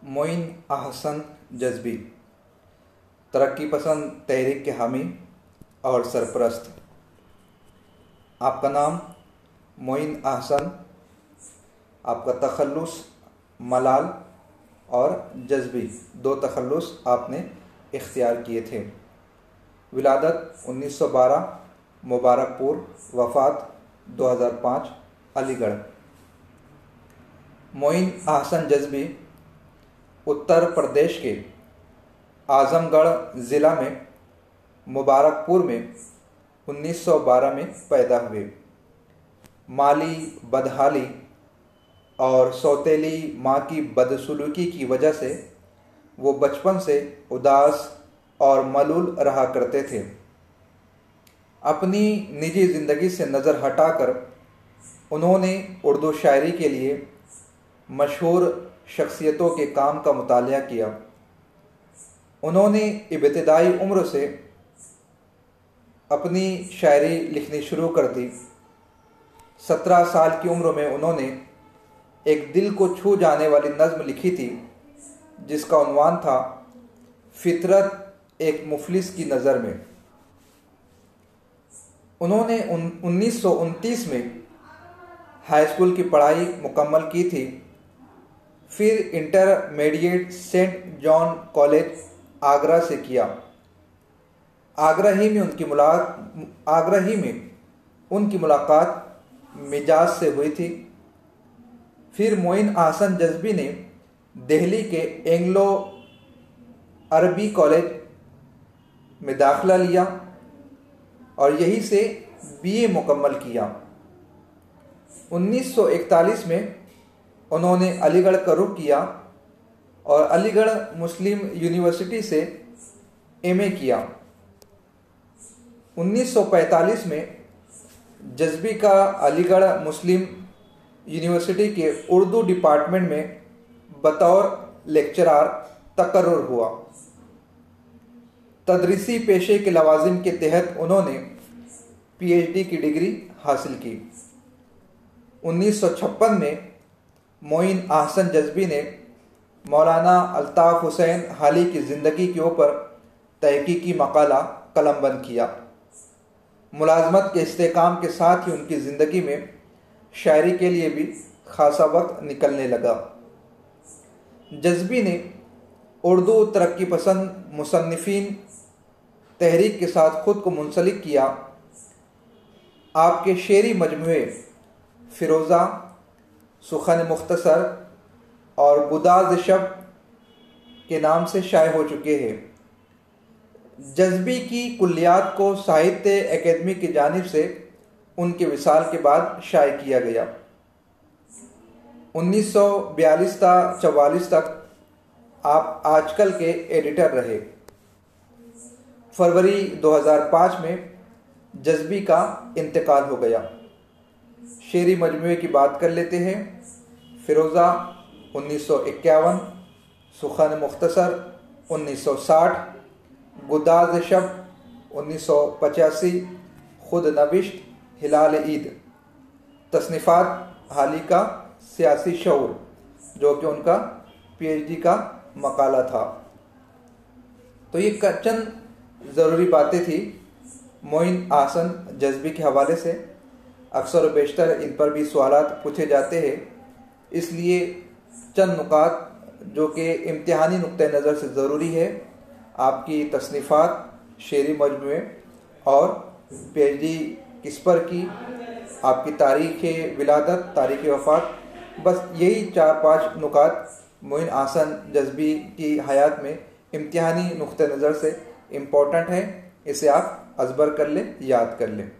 मोइन अहसन जज़्बी तरक्की पसंद तहरीक के हामी और सरपरस्त। आपका नाम मोइन अहसन, आपका तखल्लुस मलाल और जज़्बी, दो तखल्लुस आपने इख्तियार किए थे। विलादत 1912 मुबारकपुर, वफ़ात 2005 अलीगढ़। मोइन अहसन जज़्बी उत्तर प्रदेश के आज़मगढ़ ज़िला में मुबारकपुर में 1912 में पैदा हुए। माली बदहाली और सौतेली माँ की बदसलूकी की वजह से वो बचपन से उदास और मलूल रहा करते थे। अपनी निजी ज़िंदगी से नज़र हटाकर उन्होंने उर्दू शायरी के लिए मशहूर शख्सियतों के काम का मुतालिया किया। उन्होंने इब्तिदाई उम्र से अपनी शायरी लिखनी शुरू कर दी। 17 साल की उम्र में उन्होंने एक दिल को छू जाने वाली नज़्म लिखी थी जिसका उन्वान था फितरत एक मुफलिस की नज़र में। उन्होंने 1929 में हाई स्कूल की पढ़ाई मुकम्मल की थी। फिर intermediate Saint John college Agra से किया। आगरा ही में उनकी मुलाकात मिजाज से हुई थी। फिर मोइन अहसन जज़्बी ने दिल्ली के एंग्लो अरबी कॉलेज में दाखिला लिया और यहीं से बीए मुकम्मल किया। 1941 में उन्होंने अलीगढ़ का रुख किया और अलीगढ़ मुस्लिम यूनिवर्सिटी से एमए किया। 1945 में जज़्बी का अलीगढ़ मुस्लिम यूनिवर्सिटी के उर्दू डिपार्टमेंट में बतौर लेक्चरार तकर्रुर हुआ। तदरीसी पेशे के लवाजिम के तहत उन्होंने पीएचडी की डिग्री हासिल की। 1956 में मोइन अहसन जज़्बी ने मौलाना अल्ताफ़ हुसैन हाली की ज़िंदगी के ऊपर तहक़ीक़ी मक़ाला कलमबंद किया। मुलाज़मत के इस्तेकाम के साथ ही उनकी ज़िंदगी में शायरी के लिए भी खासा वक्त निकलने लगा। जज़्बी ने उर्दू तरक्की पसंद मुसन्निफ़ीन तहरीक के साथ ख़ुद को मुंसलिक किया। आपके शेरी मजमूए फ़िरोज़ा, सुखन मुख्तसर और गुदाज़ शब के नाम से शाये हो चुके हैं। जज़्बी की कुल्लियात को साहित्य अकेदमी की जानिब से उनके विसाल के बाद शाये किया गया। 1942-44 तक आप आजकल के एडिटर रहे। फरवरी 2005 में जज़्बी का इंतकाल हो गया। शेरी मजमूए की बात कर लेते हैं। फ़िरोज़ा 1951, सुखन मुख्तसर 1960, गुदाज़ शब 1985, खुद नविश्त हिलाल ईद। तसनीफ़ात हाली का सियासी शऊर, जो कि उनका पीएचडी का मकाला था। तो ये चंद ज़रूरी बातें थी मोइन अहसन जज़्बी के हवाले से। अक्सर व बेशतर इन पर भी सवालात पूछे जाते हैं, इसलिए चंद नुकात जो कि इम्तिहानी नुक्ते नज़र से ज़रूरी है। आपकी तसनीफ़ात, शेरी मजमूए और पीएचडी किस पर की, आपकी तारीख़ विलादत, तारीख़ वफ़ात, बस यही 4-5 नुकात मोइन अहसन जज़्बी की हयात में इम्तिहानी नुक्ते नज़र से इम्पोर्टेंट है। इसे आप अज़बर कर लें, याद कर लें।